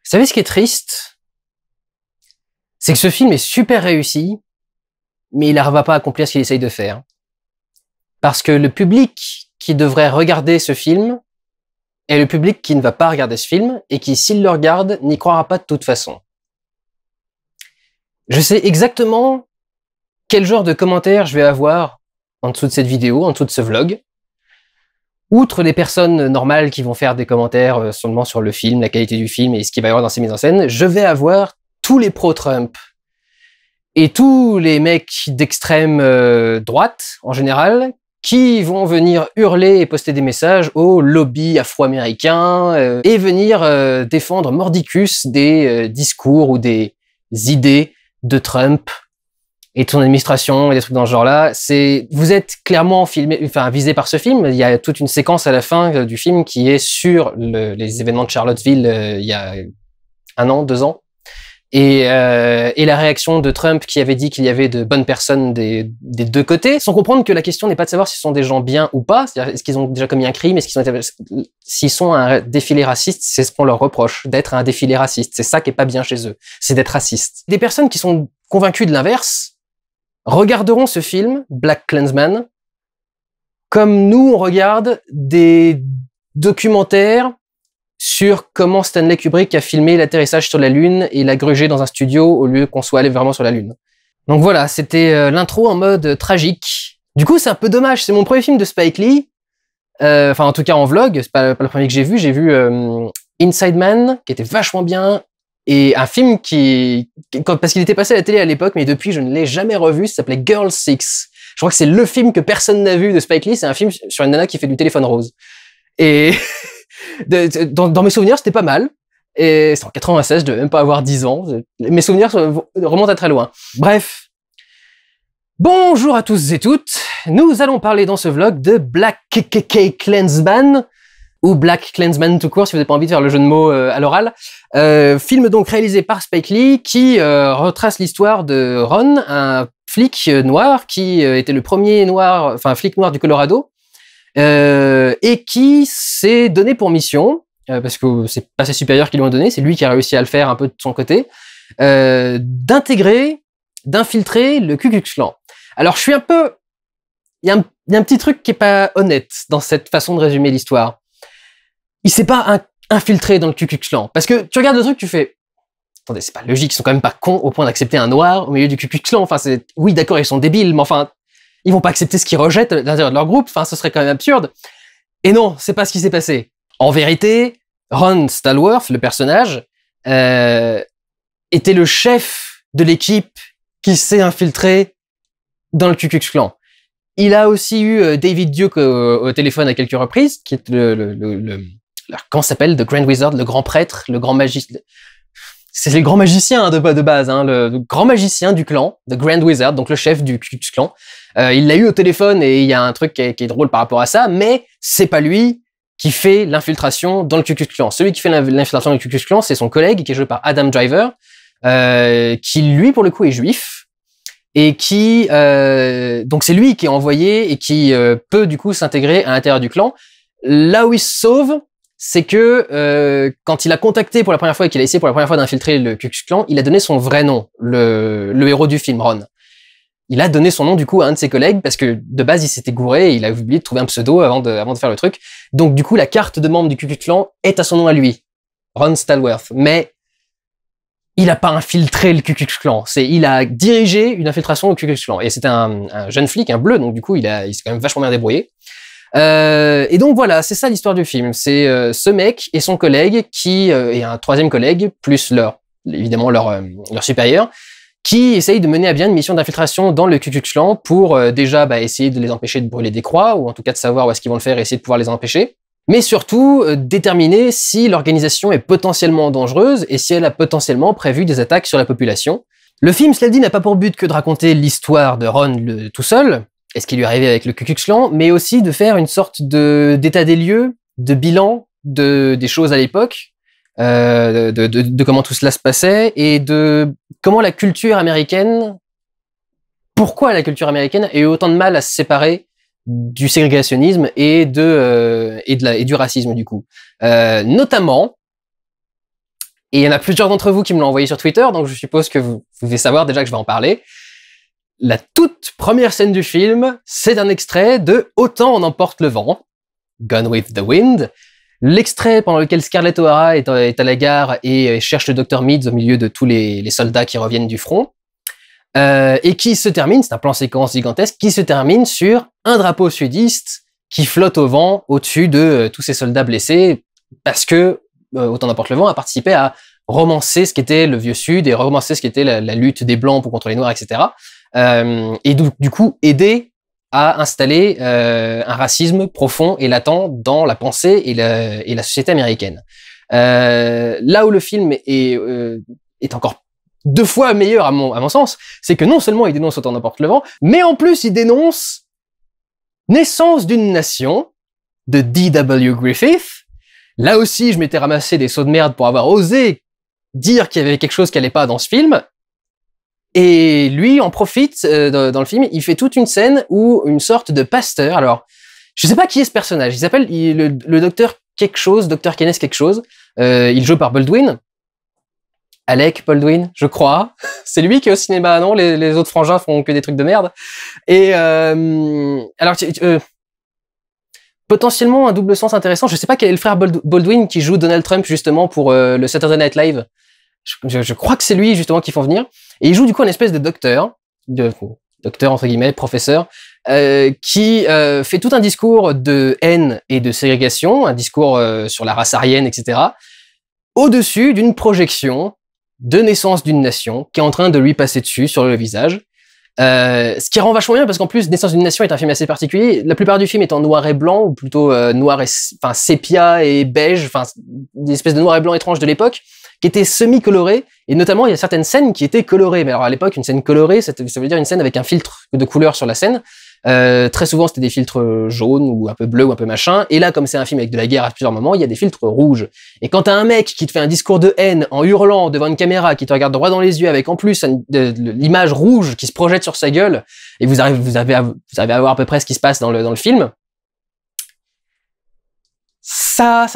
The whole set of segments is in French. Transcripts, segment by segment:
savez ce qui est triste? C'est que ce film est super réussi, mais il n'arrive pas à accomplir ce qu'il essaye de faire. Parce que le public qui devrait regarder ce film est le public qui ne va pas regarder ce film et qui, s'il le regarde, n'y croira pas de toute façon. Je sais exactement quel genre de commentaires je vais avoir en dessous de cette vidéo, en dessous de ce vlog. Outre les personnes normales qui vont faire des commentaires seulement sur le film, la qualité du film et ce qu'il va y avoir dans ses mises en scène, je vais avoir tous les pro-Trump et tous les mecs d'extrême droite, en général, qui vont venir hurler et poster des messages au lobby afro-américain et venir défendre mordicus des discours ou des idées de Trump et de son administration et des trucs dans ce genre-là. Vous êtes clairement visé par ce film. Il y a toute une séquence à la fin du film qui est sur les événements de Charlottesville il y a 1 an, 2 ans. Et la réaction de Trump qui avait dit qu'il y avait de bonnes personnes des deux côtés, sans comprendre que la question n'est pas de savoir si ce sont des gens bien ou pas, c'est-à-dire est-ce qu'ils ont déjà commis un crime, s'ils sont à un défilé raciste, c'est ce qu'on leur reproche, d'être à un défilé raciste. C'est ça qui est pas bien chez eux, c'est d'être raciste. Des personnes qui sont convaincues de l'inverse regarderont ce film, BlacKkKlansman, comme nous on regarde des documentaires sur comment Stanley Kubrick a filmé l'atterrissage sur la Lune et l'a grugé dans un studio au lieu qu'on soit allé vraiment sur la Lune. Donc voilà, c'était l'intro en mode tragique. Du coup, c'est un peu dommage, c'est mon premier film de Spike Lee, en tout cas en vlog, c'est pas le premier que j'ai vu Inside Man, qui était vachement bien, et un film parce qu'il était passé à la télé à l'époque, mais depuis je ne l'ai jamais revu, ça s'appelait Girl 6. Je crois que c'est le film que personne n'a vu de Spike Lee, c'est un film sur une nana qui fait du téléphone rose. Et dans mes souvenirs, c'était pas mal. Et c'est en 96, je devais même pas avoir 10 ans. Mes souvenirs remontent à très loin. Bref. Bonjour à tous et toutes. Nous allons parler dans ce vlog de BlacKkKlansman, ou BlacKkKlansman tout court, si vous n'avez pas envie de faire le jeu de mots à l'oral. Film donc réalisé par Spike Lee, qui retrace l'histoire de Ron, un flic noir, qui était le premier flic noir du Colorado, et qui s'est donné pour mission, parce que c'est pas ses supérieurs qui lui ont donné, c'est lui qui a réussi à le faire un peu de son côté, d'infiltrer le Ku Klux Klan. Alors il y a un petit truc qui est pas honnête dans cette façon de résumer l'histoire. Il s'est pas infiltré dans le Ku Klux Klan, parce que tu regardes le truc, tu fais attendez, c'est pas logique, ils sont quand même pas cons au point d'accepter un noir au milieu du Ku Klux Klan. Oui, d'accord, ils sont débiles, mais ils vont pas accepter ce qu'ils rejettent à l'intérieur de leur groupe. Ce serait quand même absurde. Et non, c'est pas ce qui s'est passé. En vérité, Ron Stallworth, le personnage, était le chef de l'équipe qui s'est infiltré dans le Ku Klux Klan. Il a aussi eu David Duke au téléphone à quelques reprises, qui est comment s'appelle, The Grand Wizard, le grand prêtre, le grand magicien. C'est le grand magicien de base, le grand magicien du clan, The Grand Wizard, donc le chef du Ku Klux Klan. Il l'a eu au téléphone et il y a un truc qui est drôle par rapport à ça, mais c'est pas lui qui fait l'infiltration dans le Ku Klux Klan. Celui qui fait l'infiltration dans le Ku Klux Klan, c'est son collègue qui est joué par Adam Driver, qui lui pour le coup est juif et qui donc c'est lui qui est envoyé et qui peut du coup s'intégrer à l'intérieur du clan. Là où il se sauve, c'est que quand il a contacté pour la première fois et qu'il a essayé pour la première fois d'infiltrer le Ku Klux Klan, il a donné son vrai nom, le héros du film, Ron. Il a donné son nom du coup à un de ses collègues parce que de base il s'était gouré et il a oublié de trouver un pseudo avant de faire le truc. Donc du coup la carte de membre du Ku Klux Klan est à son nom à lui, Ron Stallworth. Mais il a pas infiltré le Ku Klux Klan, il a dirigé une infiltration au Ku Klux Klan. Et c'était un jeune flic, un bleu, donc du coup il s'est quand même vachement bien débrouillé. Et donc voilà, c'est ça l'histoire du film. C'est ce mec et son collègue et un troisième collègue, plus évidemment leur supérieur, qui essayent de mener à bien une mission d'infiltration dans le Ku Klux Klan pour déjà essayer de les empêcher de brûler des croix, ou en tout cas de savoir où est-ce qu'ils vont le faire et essayer de pouvoir les empêcher. Mais surtout, déterminer si l'organisation est potentiellement dangereuse et si elle a potentiellement prévu des attaques sur la population. Le film, cela dit, n'a pas pour but que de raconter l'histoire de Ron tout seul, et ce qui lui est arrivé avec le Ku Klux Klan, mais aussi de faire une sorte d'état des lieux, de bilan des choses à l'époque, de comment tout cela se passait, et de comment la culture américaine, pourquoi la culture américaine a eu autant de mal à se séparer du ségrégationnisme et du racisme du coup. Notamment, Et il y en a plusieurs d'entre vous qui me l'ont envoyé sur Twitter, donc je suppose que vous devez savoir déjà que je vais en parler. La toute première scène du film, c'est un extrait de Autant en emporte le vent, Gone with the Wind, l'extrait pendant lequel Scarlett O'Hara est à la gare et cherche le Dr. Meads au milieu de tous les soldats qui reviennent du front, et qui se termine, c'est un plan séquence gigantesque, qui se termine sur un drapeau sudiste qui flotte au vent au-dessus de tous ces soldats blessés, parce que Autant n'importe le vent a participé à romancer ce qu'était le vieux Sud et romancer ce qu'était la lutte des Blancs pour contre les Noirs, etc. Et du coup aider à installer un racisme profond et latent dans la pensée et la société américaine. Là où le film est encore 2 fois meilleur à mon sens, c'est que non seulement il dénonce Autant n'importe le vent, mais en plus il dénonce Naissance d'une nation de D.W. Griffith. Là aussi, je m'étais ramassé des sauts de merde pour avoir osé dire qu'il y avait quelque chose qui allait pas dans ce film. Et lui en profite dans le film. Il fait toute une scène où une sorte de pasteur. Alors, je sais pas qui est ce personnage. Il s'appelle le docteur quelque chose, docteur Kenneth quelque chose. Il joue par Baldwin. Alec Baldwin, je crois. C'est lui qui est au cinéma, non? Les autres frangins font que des trucs de merde. Et alors, potentiellement un double sens intéressant. Je sais pas quel est le frère Baldwin qui joue Donald Trump justement pour le Saturday Night Live. Je crois que c'est lui justement qui font venir. Et il joue du coup une espèce de docteur entre guillemets, professeur, qui fait tout un discours de haine et de ségrégation, un discours sur la race aryenne, etc. Au-dessus d'une projection de Naissance d'une nation qui est en train de lui passer dessus sur le visage. Ce qui rend vachement bien parce qu'en plus Naissance d'une nation est un film assez particulier. La plupart du film est en noir et blanc ou plutôt noir et sépia et beige, enfin des espèces de noir et blanc étranges de l'époque qui étaient semi-colorés et notamment il y a certaines scènes qui étaient colorées. Mais alors à l'époque une scène colorée ça veut dire une scène avec un filtre de couleur sur la scène. Très souvent c'était des filtres jaunes ou un peu bleus ou un peu machin, et là comme c'est un film avec de la guerre à plusieurs moments, il y a des filtres rouges. Et quand t'as un mec qui te fait un discours de haine en hurlant devant une caméra, qui te regarde droit dans les yeux avec en plus l'image rouge qui se projette sur sa gueule, et vous avez à voir à peu près ce qui se passe dans le film, ça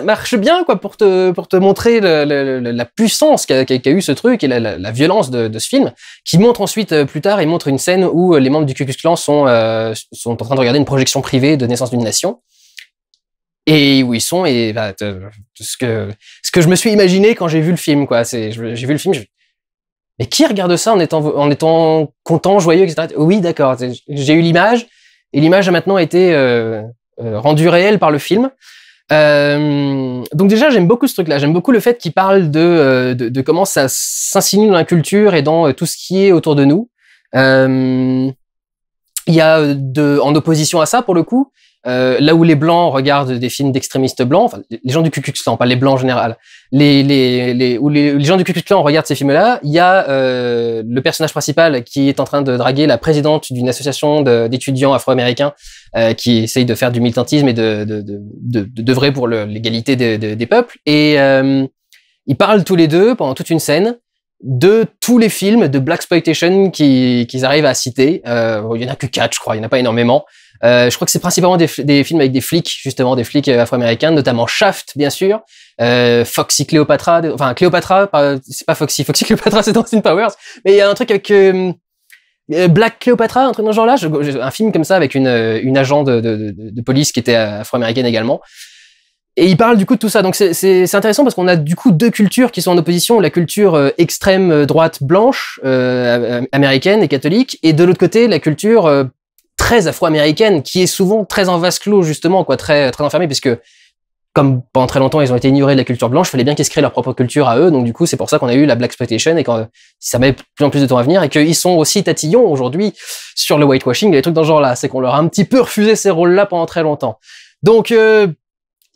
marche bien quoi pour te montrer la puissance qu'a eu ce truc et la violence de ce film, qui montre ensuite plus tard, il montre une scène où les membres du Ku Klux Klan sont en train de regarder une projection privée de Naissance d'une nation et où ils sont et bah, ce que je me suis imaginé quand j'ai vu le film quoi, j'ai vu le film, mais qui regarde ça en étant content, joyeux, etc. Oui d'accord, j'ai eu l'image et l'image a maintenant été rendu réel par le film. Donc déjà j'aime beaucoup ce truc-là, j'aime beaucoup le fait qu'il parle de comment ça s'insinue dans la culture et dans tout ce qui est autour de nous. Il y a en opposition à ça pour le coup, là où les blancs regardent des films d'extrémistes blancs, enfin les gens du Ku Klux Klan, pas les blancs en général, où les gens du Ku Klux Klan regardent ces films-là, il y a le personnage principal qui est en train de draguer la présidente d'une association d'étudiants afro-américains qui essaye de faire du militantisme et d'œuvrer pour l'égalité des peuples. Et ils parlent tous les deux pendant toute une scène de tous les films de blaxploitation qu'ils arrivent à citer. Il y en a que 4, je crois, il y en a pas énormément. Je crois que c'est principalement des films avec des flics, justement, des flics afro-américains, notamment Shaft, bien sûr, Foxy Cléopatra, enfin Cléopatra, c'est pas Foxy Cléopatra, c'est dans Austin Powers, mais il y a un truc avec Black Cléopatra, un truc dans ce genre-là, un film comme ça avec une agent de police qui était afro-américaine également. Et il parle du coup de tout ça, donc c'est intéressant parce qu'on a du coup 2 cultures qui sont en opposition, la culture extrême droite blanche américaine et catholique, et de l'autre côté la culture très afro-américaine qui est souvent très en vase clos justement, quoi, très enfermée, puisque comme pendant très longtemps ils ont été ignorés de la culture blanche, il fallait bien qu'ils se créent leur propre culture à eux, donc du coup c'est pour ça qu'on a eu la blaxploitation et quand ça met de plus en plus de temps à venir et qu'ils sont aussi tatillons aujourd'hui sur le whitewashing et les trucs dans ce genre-là, c'est qu'on leur a un petit peu refusé ces rôles-là pendant très longtemps. Donc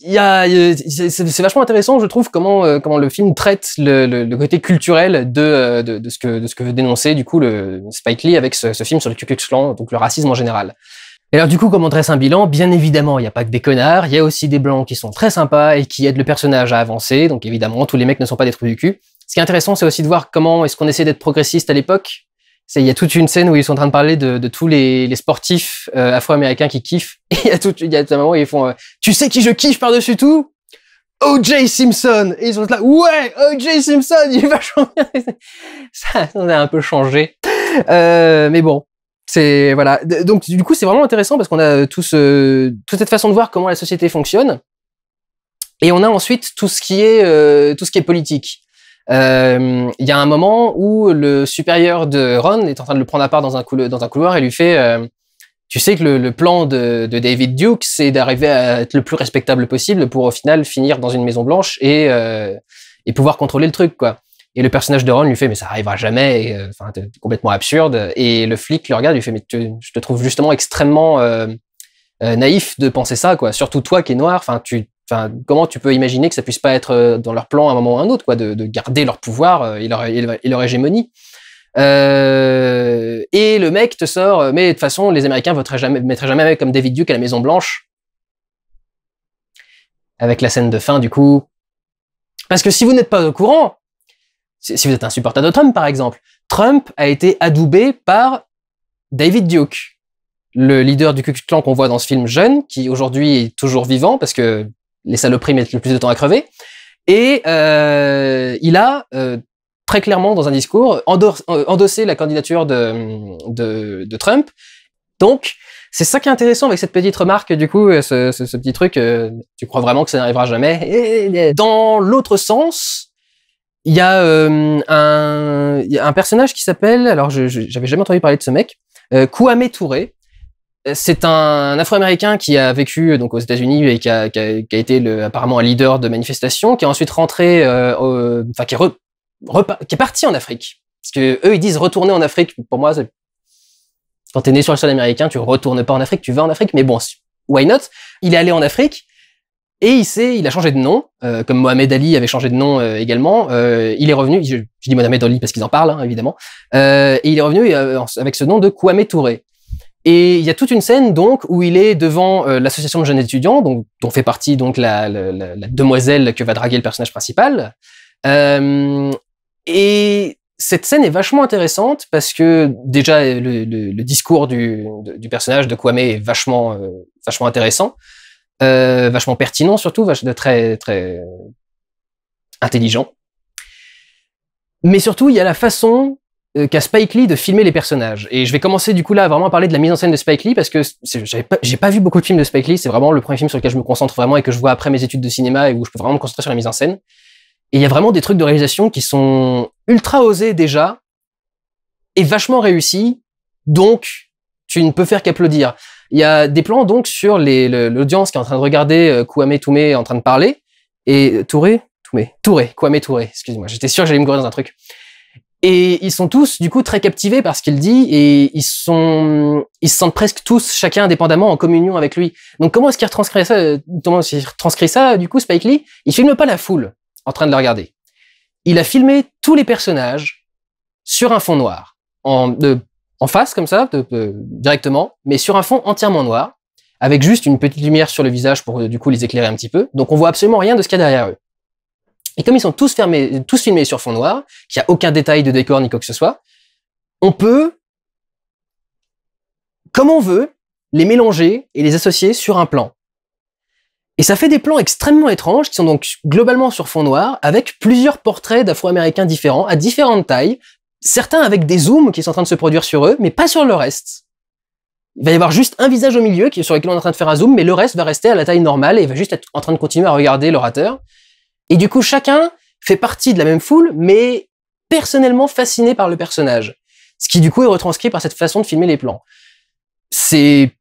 c'est vachement intéressant, je trouve, comment le film traite le côté culturel de ce que veut dénoncer du coup le Spike Lee avec ce film sur le Ku Klux Klan, donc le racisme en général. Et alors du coup, comment on dresse un bilan? Bien évidemment, il n'y a pas que des connards, il y a aussi des blancs qui sont très sympas et qui aident le personnage à avancer, donc évidemment, tous les mecs ne sont pas des trous du cul. Ce qui est intéressant, c'est aussi de voir comment est-ce qu'on essaie d'être progressiste à l'époque. Il y a toute une scène où ils sont en train de parler de tous les sportifs afro-américains qui kiffent. Et il y a un moment où ils font tu sais qui je kiffe par-dessus tout? O.J. Simpson. Et ils sont là, ouais, O.J. Simpson, il est vachement bien. Ça a un peu changé. Mais bon, c'est voilà. Donc du coup, c'est vraiment intéressant parce qu'on a toute cette façon de voir comment la société fonctionne. Et on a ensuite tout ce qui est politique. Il y a un moment où le supérieur de Ron est en train de le prendre à part dans un couloir et lui fait tu sais que le plan de David Duke, c'est d'arriver à être le plus respectable possible pour au final finir dans une Maison Blanche et pouvoir contrôler le truc, quoi. Et le personnage de Ron lui fait mais ça arrivera jamais, enfin t'es complètement absurde. Et le flic le regarde, lui fait mais je te trouve justement extrêmement naïf de penser ça, quoi. Surtout toi qui es noir, enfin comment tu peux imaginer que ça puisse pas être dans leur plan à un moment ou à un autre, quoi, de garder leur pouvoir et leur hégémonie. Et le mec te sort, mais de toute façon, les Américains mettraient jamais un mec comme David Duke à la Maison Blanche. Avec la scène de fin, du coup. Parce que si vous n'êtes pas au courant, si vous êtes un supporter de Trump, par exemple, Trump a été adoubé par David Duke, le leader du Ku Klux Klan qu'on voit dans ce film jeune, qui aujourd'hui est toujours vivant, parce que les saloperies mettent le plus de temps à crever. Et il a très clairement dans un discours endossé la candidature de Trump. Donc c'est ça qui est intéressant avec cette petite remarque, du coup, ce petit truc, tu crois vraiment que ça n'arrivera jamais. Et dans l'autre sens, il y a un personnage qui s'appelle, alors j'avais jamais entendu parler de ce mec, Kwame Touré. C'est un Afro-Américain qui a vécu donc aux États-Unis et qui a été apparemment un leader de manifestation, qui est ensuite rentré, qui est parti en Afrique. Parce que eux ils disent retourner en Afrique. Pour moi, quand t'es né sur le sol américain, tu retournes pas en Afrique, tu vas en Afrique. Mais bon, why not? Il est allé en Afrique et il a changé de nom, comme Mohamed Ali avait changé de nom également. Il est revenu. Je dis Mohamed Ali parce qu'ils en parlent, hein, évidemment. Et il est revenu avec ce nom de Kwame Touré. Et il y a toute une scène donc où il est devant l'association de jeunes étudiants, dont fait partie donc la demoiselle que va draguer le personnage principal. Et cette scène est vachement intéressante parce que déjà le discours du personnage de Kwame est vachement intéressant, vachement pertinent surtout, très très intelligent. Mais surtout il y a la façon qu'a Spike Lee de filmer les personnages. Et je vais commencer du coup là à vraiment parler de la mise en scène de Spike Lee parce que j'ai pas vu beaucoup de films de Spike Lee, c'est vraiment le premier film sur lequel je me concentre vraiment et que je vois après mes études de cinéma et où je peux vraiment me concentrer sur la mise en scène. Et il y a vraiment des trucs de réalisation qui sont ultra osés déjà et vachement réussis, donc tu ne peux faire qu'applaudir. Il y a des plans donc sur l'audience qui est en train de regarder Kwame Touré en train de parler et Kwame Touré, excuse-moi, j'étais sûr que j'allais me gourer dans un truc. Et ils sont tous, du coup, très captivés par ce qu'il dit et ils se sentent presque tous, chacun indépendamment, en communion avec lui. Donc, comment est-ce qu'il retranscrit ça, du coup, Spike Lee? Il filme pas la foule en train de le regarder. Il a filmé tous les personnages sur un fond noir. En face, comme ça, directement, mais sur un fond entièrement noir, avec juste une petite lumière sur le visage pour, du coup, les éclairer un petit peu. Donc, on voit absolument rien de ce qu'il y a derrière eux. Et comme ils sont tous filmés sur fond noir, qu'il n'y a aucun détail de décor ni quoi que ce soit, on peut, comme on veut, les mélanger et les associer sur un plan. Et ça fait des plans extrêmement étranges qui sont donc globalement sur fond noir, avec plusieurs portraits d'Afro-Américains différents, à différentes tailles, certains avec des zooms qui sont en train de se produire sur eux, mais pas sur le reste. Il va y avoir juste un visage au milieu sur lequel on est en train de faire un zoom, mais le reste va rester à la taille normale et il va juste être en train de continuer à regarder l'orateur. Et du coup, chacun fait partie de la même foule, mais personnellement fasciné par le personnage. Ce qui, du coup, est retranscrit par cette façon de filmer les plans. C'est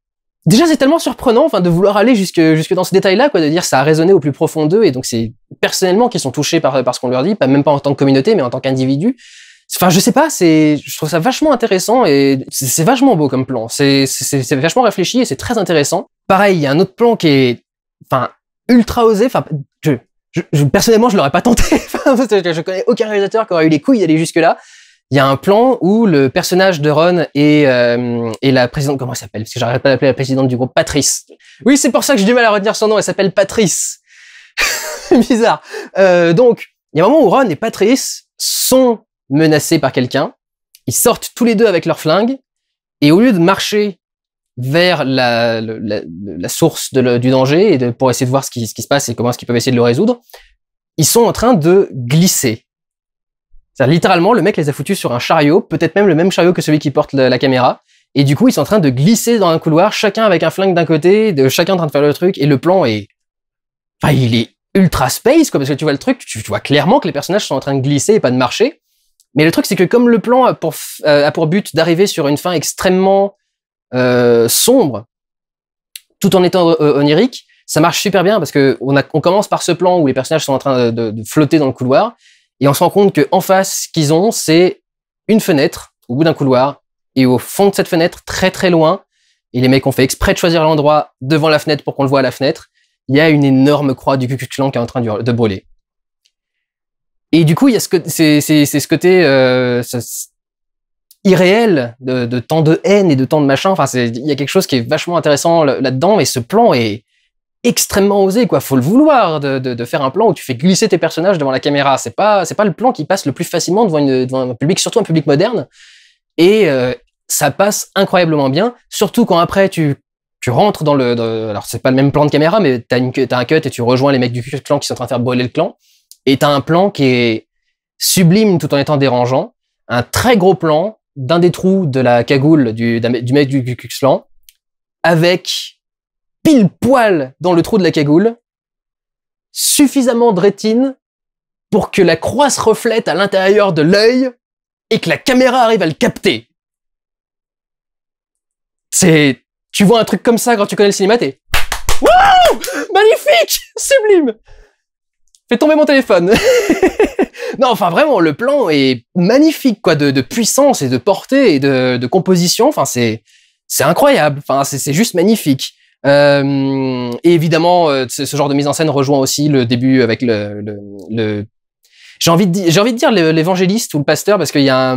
tellement surprenant, enfin, de vouloir aller jusque dans ce détail-là, quoi, de dire ça a résonné au plus profond d'eux, et donc c'est personnellement qu'ils sont touchés par ce qu'on leur dit, pas même pas en tant que communauté, mais en tant qu'individu. Enfin, je sais pas, je trouve ça vachement intéressant et c'est vachement beau comme plan. C'est vachement réfléchi et c'est très intéressant. Pareil, il y a un autre plan qui est, enfin, ultra osé, enfin, personnellement, je l'aurais pas tenté. Je connais aucun réalisateur qui aurait eu les couilles d'aller jusque-là. Il y a un plan où le personnage de Ron et la présidente, comment elle s'appelle? Parce que j'arrête pas d'appeler la présidente du groupe, Patrice. Oui, c'est pour ça que j'ai du mal à retenir son nom. Elle s'appelle Patrice. Bizarre. Donc, il y a un moment où Ron et Patrice sont menacés par quelqu'un. Ils sortent tous les deux avec leurs flingues et au lieu de marcher vers la source du danger et pour essayer de voir ce qui se passe et comment est-ce qu'ils peuvent essayer de le résoudre, ils sont en train de glisser. C'est-à-dire, littéralement, le mec les a foutus sur un chariot, peut-être même le même chariot que celui qui porte la caméra, et du coup, ils sont en train de glisser dans un couloir, chacun avec un flingue d'un côté, chacun en train de faire le truc, et le plan est... Enfin, il est ultra space, quoi, parce que tu vois le truc, tu vois clairement que les personnages sont en train de glisser et pas de marcher. Mais le truc, c'est que comme le plan a pour but d'arriver sur une fin extrêmement sombre, tout en étant onirique, ça marche super bien parce que on commence par ce plan où les personnages sont en train de flotter dans le couloir et on se rend compte que en face, ce qu'ils ont, c'est une fenêtre au bout d'un couloir et au fond de cette fenêtre, très très loin, et les mecs ont fait exprès de choisir l'endroit devant la fenêtre pour qu'on le voit à la fenêtre, il y a une énorme croix du Ku Klux Klan qui est en train de brûler. Et du coup, il y a ce côté irréel de tant de haine et de tant de machin. Enfin, il y a quelque chose qui est vachement intéressant là-dedans. Et ce plan est extrêmement osé, quoi. Faut le vouloir de faire un plan où tu fais glisser tes personnages devant la caméra. C'est pas le plan qui passe le plus facilement devant un public, surtout un public moderne. Et ça passe incroyablement bien. Surtout quand après tu rentres dans alors c'est pas le même plan de caméra, mais t'as un cut et tu rejoins les mecs du Ku Klux Klan qui sont en train de faire brûler le clan. Et t'as un plan qui est sublime tout en étant dérangeant. Un très gros plan d'un des trous de la cagoule du mec du Ku Klux Klan, avec pile poil dans le trou de la cagoule, suffisamment de rétine pour que la croix se reflète à l'intérieur de l'œil et que la caméra arrive à le capter. Tu vois un truc comme ça quand tu connais le cinéma, t'es waouh, magnifique, sublime. Fais tomber mon téléphone. Non, enfin vraiment, le plan est magnifique, quoi, de puissance et de portée et de composition. Enfin, c'est incroyable. Enfin, c'est juste magnifique. Et évidemment, ce genre de mise en scène rejoint aussi le début avec j'ai envie de dire l'évangéliste ou le pasteur, parce qu'il y a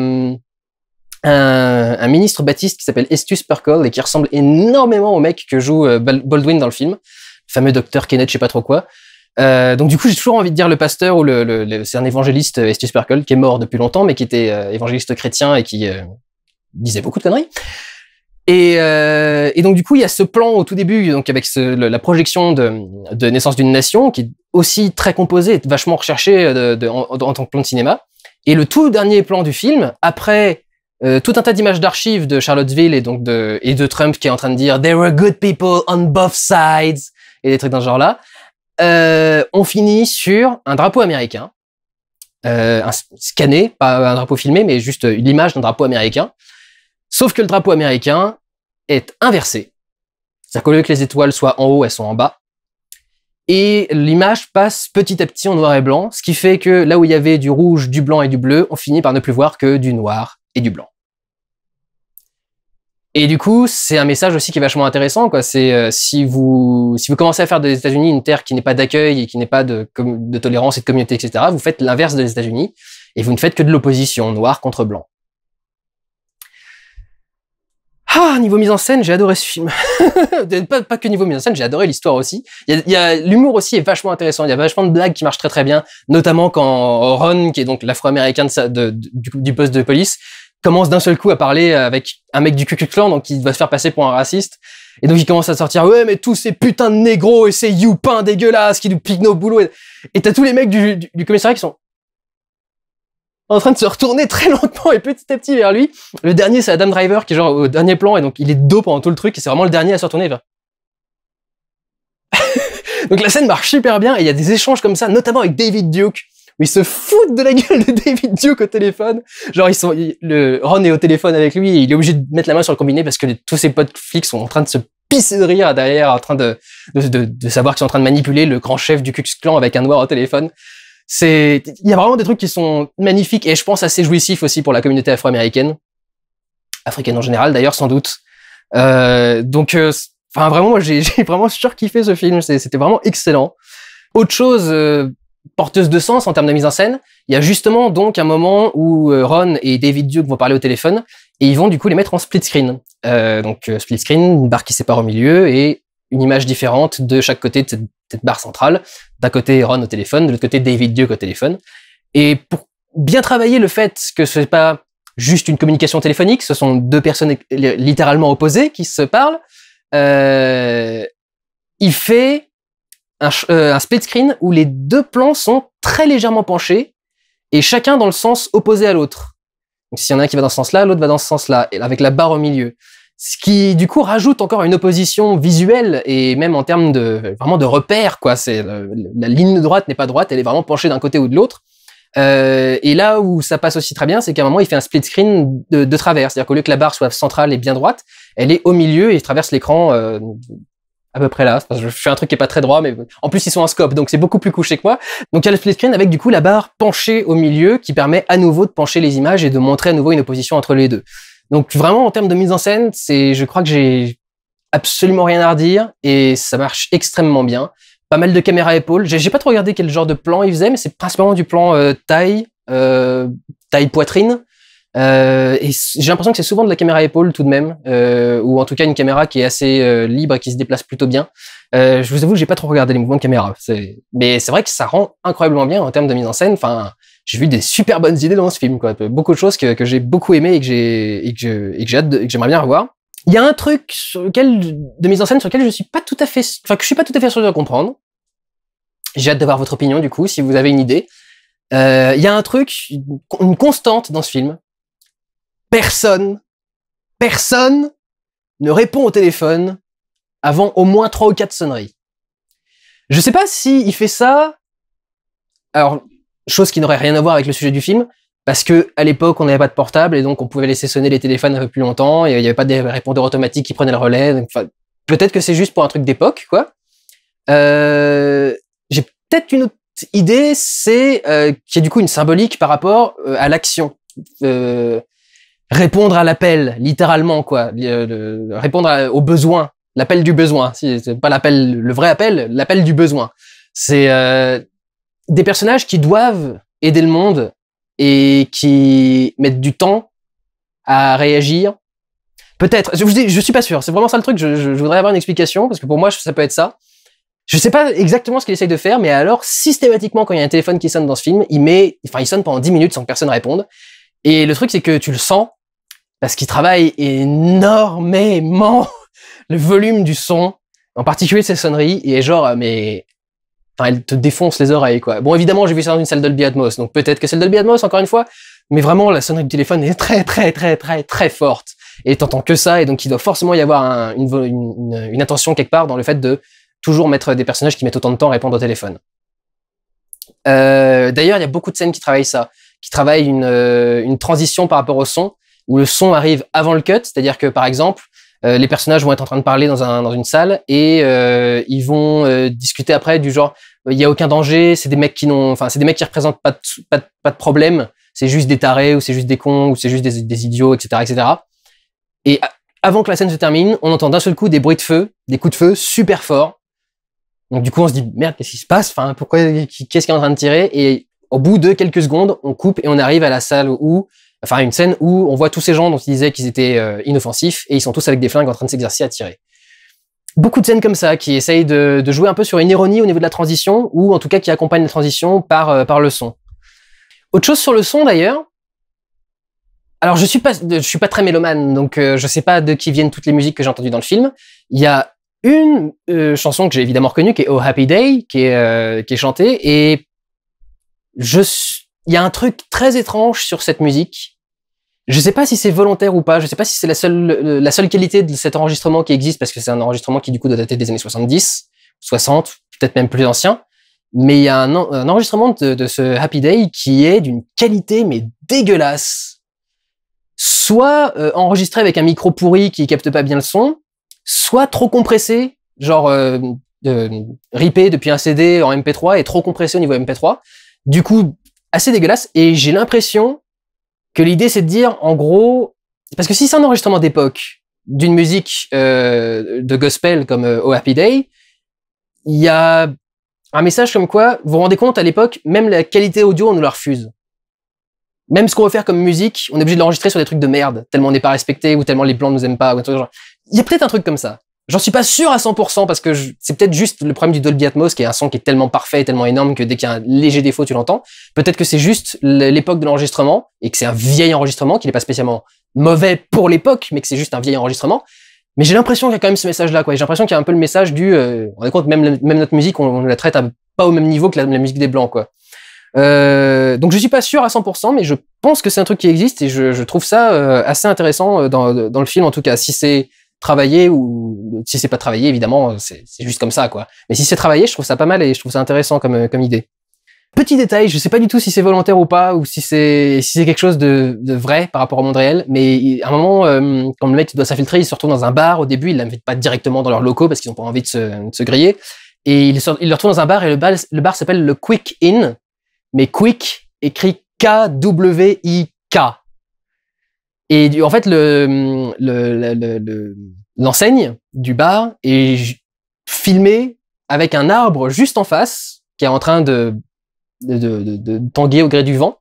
un ministre baptiste qui s'appelle Estus Perkle et qui ressemble énormément au mec que joue Baldwin dans le film, le fameux docteur Kenneth, je sais pas trop quoi. Donc du coup, j'ai toujours envie de dire le pasteur ou c'est un évangéliste, Estus Perkle, qui est mort depuis longtemps, mais qui était évangéliste chrétien et qui disait beaucoup de conneries. Et donc du coup, il y a ce plan au tout début, donc avec la projection de Naissance d'une nation, qui est aussi très composé, vachement recherché en tant que plan de cinéma. Et le tout dernier plan du film, après tout un tas d'images d'archives de Charlottesville et donc de Trump qui est en train de dire "There were good people on both sides" et des trucs dans ce genre-là. On finit sur un drapeau américain, scanné, pas un drapeau filmé, mais juste l'image d'un drapeau américain. Sauf que le drapeau américain est inversé. C'est-à-dire qu'au lieu que les étoiles soient en haut, elles sont en bas. Et l'image passe petit à petit en noir et blanc, ce qui fait que là où il y avait du rouge, du blanc et du bleu, on finit par ne plus voir que du noir et du blanc. Et du coup, c'est un message aussi qui est vachement intéressant, quoi. C'est si vous commencez à faire des États-Unis une terre qui n'est pas d'accueil et qui n'est pas de tolérance et de communauté, etc., vous faites l'inverse des États-Unis et vous ne faites que de l'opposition, noir contre blanc. Ah, niveau mise en scène, j'ai adoré ce film. pas que niveau mise en scène, j'ai adoré l'histoire aussi. L'humour aussi est vachement intéressant. Il y a vachement de blagues qui marchent très très bien, notamment quand Ron, qui est donc l'Afro-américain du poste de police, commence d'un seul coup à parler avec un mec du Ku Klux Klan, donc il va se faire passer pour un raciste. Et donc il commence à sortir, ouais, mais tous ces putains de négros et ces youpins dégueulasses qui nous piquent nos boulots. Et t'as tous les mecs du commissariat qui sont en train de se retourner très lentement et petit à petit vers lui. Le dernier, c'est Adam Driver qui est genre au dernier plan et donc il est de dos pendant tout le truc et c'est vraiment le dernier à se retourner vers. Donc la scène marche super bien et il y a des échanges comme ça, notamment avec David Duke, où ils se foutent de la gueule de David Duke au téléphone. Genre Ron est au téléphone avec lui et il est obligé de mettre la main sur le combiné parce que tous ses potes flics sont en train de se pisser de rire derrière, en train de savoir qu'ils sont en train de manipuler le grand chef du Ku Klux Klan avec un noir au téléphone. Il y a vraiment des trucs qui sont magnifiques et je pense assez jouissifs aussi pour la communauté afro-américaine. Africaine en général, d'ailleurs, sans doute. Enfin, vraiment, moi, j'ai vraiment surkiffé ce film. C'était vraiment excellent. Autre chose, porteuse de sens en termes de mise en scène, il y a justement donc un moment où Ron et David Duke vont parler au téléphone et ils vont du coup les mettre en split screen. Split screen, une barre qui sépare au milieu et une image différente de chaque côté de cette barre centrale. D'un côté Ron au téléphone, de l'autre côté David Duke au téléphone. Et pour bien travailler le fait que ce n'est pas juste une communication téléphonique, ce sont deux personnes littéralement opposées qui se parlent, il fait un split screen où les deux plans sont très légèrement penchés et chacun dans le sens opposé à l'autre. Donc s'il y en a un qui va dans ce sens-là, l'autre va dans ce sens-là, avec la barre au milieu. Ce qui, du coup, rajoute encore une opposition visuelle et même en termes vraiment de repères, quoi. La ligne droite n'est pas droite, elle est vraiment penchée d'un côté ou de l'autre. Et là où ça passe aussi très bien, c'est qu'à un moment, il fait un split screen de travers. C'est-à-dire qu'au lieu que la barre soit centrale et bien droite, elle est au milieu et traverse l'écran à peu près là. Je fais un truc qui est pas très droit, mais en plus, ils sont en scope, donc c'est beaucoup plus couché que moi. Donc il y a le split screen avec du coup la barre penchée au milieu qui permet à nouveau de pencher les images et de montrer à nouveau une opposition entre les deux. Donc vraiment, en termes de mise en scène, je crois que j'ai absolument rien à redire et ça marche extrêmement bien. Pas mal de caméra épaule. J'ai pas trop regardé quel genre de plan il faisait, mais c'est principalement du plan taille poitrine. Et j'ai l'impression que c'est souvent de la caméra épaule tout de même, ou en tout cas une caméra qui est assez libre et qui se déplace plutôt bien. Je vous avoue que j'ai pas trop regardé les mouvements de caméra. Mais c'est vrai que ça rend incroyablement bien en termes de mise en scène. Enfin, j'ai vu des super bonnes idées dans ce film, quoi. Beaucoup de choses que j'ai beaucoup aimé et que j'aimerais bien revoir. Il y a un truc de mise en scène sur lequel je suis pas tout à fait sûr de comprendre. J'ai hâte d'avoir votre opinion, du coup, si vous avez une idée. Il y a un truc, une constante dans ce film. Personne ne répond au téléphone avant au moins 3 ou 4 sonneries. Je sais pas si il fait ça. Alors, chose qui n'aurait rien à voir avec le sujet du film, parce que à l'époque on n'avait pas de portable et donc on pouvait laisser sonner les téléphones un peu plus longtemps et il n'y avait pas des répondeurs automatiques qui prenaient le relais. Donc, peut-être que c'est juste pour un truc d'époque, quoi. J'ai peut-être une autre idée, c'est qu'il y a du coup une symbolique par rapport à l'action. Répondre à l'appel, littéralement, quoi. Répondre au besoin, l'appel du besoin. Si c'est pas le vrai appel, l'appel du besoin. C'est des personnages qui doivent aider le monde et qui mettent du temps à réagir. Peut-être. Je suis pas sûr. C'est vraiment ça le truc. Je voudrais avoir une explication parce que pour moi, ça peut être ça. Je sais pas exactement ce qu'il essaye de faire, mais alors, systématiquement, quand il y a un téléphone qui sonne dans ce film, il sonne pendant 10 minutes sans que personne réponde. Et le truc, c'est que tu le sens parce qu'il travaille énormément le volume du son, en particulier ces sonneries, et genre, elle te défonce les oreilles, quoi. Bon, évidemment, j'ai vu ça dans une salle Dolby Atmos, donc peut-être que c'est le Dolby Atmos, encore une fois, mais vraiment, la sonnerie du téléphone est très, très, très, très, très forte. Et t'entends que ça, et donc il doit forcément y avoir une intention quelque part dans le fait de toujours mettre des personnages qui mettent autant de temps à répondre au téléphone. D'ailleurs, il y a beaucoup de scènes qui travaillent ça, qui travaillent une transition par rapport au son, où le son arrive avant le cut, c'est-à-dire que, par exemple, les personnages vont être en train de parler dans une salle et ils vont discuter après du genre il y a aucun danger, c'est des mecs qui représentent pas de problème, c'est juste des tarés ou c'est juste des cons ou c'est juste des idiots, etc. Et avant que la scène se termine, on entend d'un seul coup des bruits de feu, des coups de feu super forts. Donc du coup on se dit merde, qu'est-ce qui se passe, enfin qu'est-ce qui est en train de tirer, et au bout de quelques secondes on coupe et on arrive à la salle une scène où on voit tous ces gens dont ils disaient qu'ils étaient inoffensifs et ils sont tous avec des flingues en train de s'exercer à tirer. Beaucoup de scènes comme ça qui essayent de jouer un peu sur une ironie au niveau de la transition, ou en tout cas qui accompagnent la transition par le son. Autre chose sur le son d'ailleurs. Alors je suis pas très mélomane, donc je sais pas de qui viennent toutes les musiques que j'ai entendues dans le film. Il y a une chanson que j'ai évidemment reconnue qui est Oh Happy Day, qui est chantée, et il y a un truc très étrange sur cette musique. Je sais pas si c'est volontaire ou pas, je sais pas si c'est la seule qualité de cet enregistrement qui existe, parce que c'est un enregistrement qui du coup doit dater des années 70, 60, peut-être même plus ancien. Mais il y a un enregistrement de ce Happy Day qui est d'une qualité mais dégueulasse. Soit enregistré avec un micro pourri qui capte pas bien le son, soit trop compressé, genre rippé depuis un CD en MP3 et trop compressé au niveau MP3. Du coup, assez dégueulasse, et j'ai l'impression que l'idée c'est de dire, en gros, parce que si c'est un enregistrement d'époque d'une musique de gospel comme Oh Happy Day, il y a un message comme quoi, vous vous rendez compte, à l'époque, même la qualité audio, on nous la refuse. Même ce qu'on veut faire comme musique, on est obligé de l'enregistrer sur des trucs de merde, tellement on n'est pas respecté, ou tellement les blancs nous aiment pas, ou un truc genre. Il y a peut-être un truc comme ça. J'en suis pas sûr à 100% parce que c'est peut-être juste le problème du Dolby Atmos, qui est un son qui est tellement parfait, tellement énorme que dès qu'il y a un léger défaut, tu l'entends. Peut-être que c'est juste l'époque de l'enregistrement et que c'est un vieil enregistrement, qui n'est pas spécialement mauvais pour l'époque, mais que c'est juste un vieil enregistrement. Mais j'ai l'impression qu'il y a quand même ce message-là, quoi. J'ai l'impression qu'il y a un peu le message du, on est compte, même notre musique, on la traite pas au même niveau que la musique des Blancs, quoi. Donc je suis pas sûr à 100%, mais je pense que c'est un truc qui existe et je trouve ça assez intéressant dans le film, en tout cas. Si c'est travaillé ou si c'est pas travaillé, évidemment, c'est juste comme ça, quoi. Mais si c'est travaillé, je trouve ça pas mal et je trouve ça intéressant comme idée. Petit détail, je sais pas du tout si c'est volontaire ou pas, ou si c'est quelque chose de vrai par rapport au monde réel, mais à un moment, quand le mec doit s'infiltrer, il se retrouve dans un bar. Au début, il l'invite pas directement dans leurs locaux parce qu'ils ont pas envie de se griller. Et il le retrouve dans un bar et le bar s'appelle le Quick Inn, mais Quick écrit K-W-I-K. Et en fait, l'enseigne du bar est filmée avec un arbre juste en face qui est en train de tanguer au gré du vent.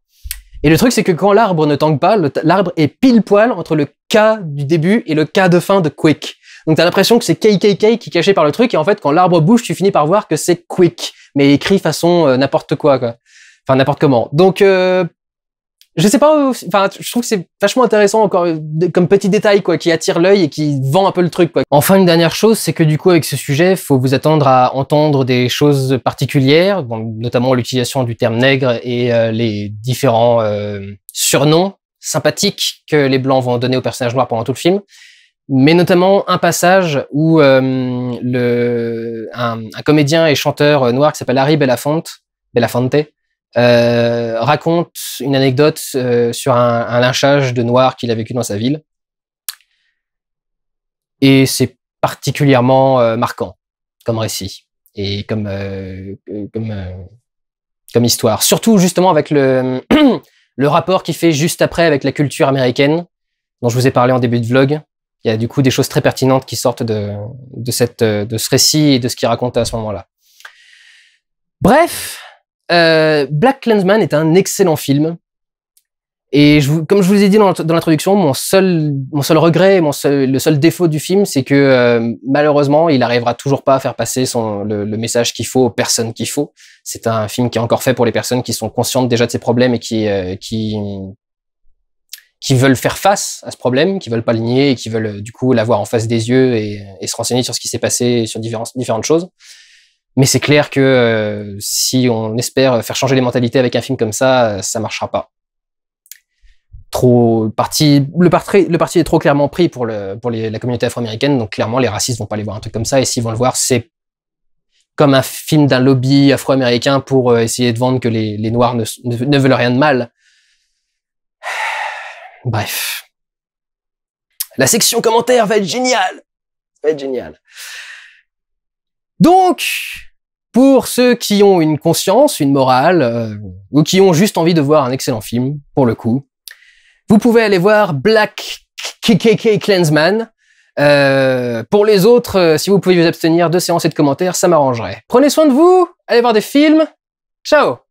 Et le truc, c'est que quand l'arbre ne tangue pas, l'arbre est pile poil entre le K du début et le K de fin de Quick. Donc t'as l'impression que c'est KKK qui est caché par le truc, et en fait, quand l'arbre bouge, tu finis par voir que c'est Quick, mais écrit façon n'importe quoi. Enfin, n'importe comment. Donc, je sais pas, enfin, je trouve que c'est vachement intéressant encore comme petit détail, quoi, qui attire l'œil et qui vend un peu le truc, quoi. Enfin, une dernière chose, c'est que du coup, avec ce sujet, faut vous attendre à entendre des choses particulières, bon, notamment l'utilisation du terme nègre et les différents surnoms sympathiques que les Blancs vont donner aux personnages noirs pendant tout le film. Mais notamment un passage où un comédien et chanteur noir qui s'appelle Harry Belafonte, raconte une anecdote sur un lynchage de noirs qu'il a vécu dans sa ville. Et c'est particulièrement marquant comme récit et comme histoire. Surtout justement avec le rapport qu'il fait juste après avec la culture américaine dont je vous ai parlé en début de vlog. Il y a du coup des choses très pertinentes qui sortent de ce récit et de ce qu'il raconte à ce moment-là. Bref, BlacKkKlansman est un excellent film. Et comme je vous ai dit dans l'introduction, mon seul regret, le seul défaut du film, c'est que malheureusement, il arrivera toujours pas à faire passer le message qu'il faut aux personnes qu'il faut. C'est un film qui est encore fait pour les personnes qui sont conscientes déjà de ces problèmes et qui veulent faire face à ce problème, qui veulent pas le nier et qui veulent du coup l'avoir en face des yeux et se renseigner sur ce qui s'est passé sur différentes choses. Mais c'est clair que si on espère faire changer les mentalités avec un film comme ça marchera pas. Le parti est trop clairement pris pour la communauté afro-américaine, donc clairement les racistes vont pas aller voir un truc comme ça, et s'ils vont le voir, c'est comme un film d'un lobby afro-américain pour essayer de vendre que les noirs ne veulent rien de mal. Bref. La section commentaires va être géniale. Ça va être génial. Donc, pour ceux qui ont une conscience, une morale, ou qui ont juste envie de voir un excellent film, pour le coup, vous pouvez aller voir BlacKkKlansman. Pour les autres, si vous pouvez vous abstenir de séances et de commentaires, ça m'arrangerait. Prenez soin de vous, allez voir des films. Ciao!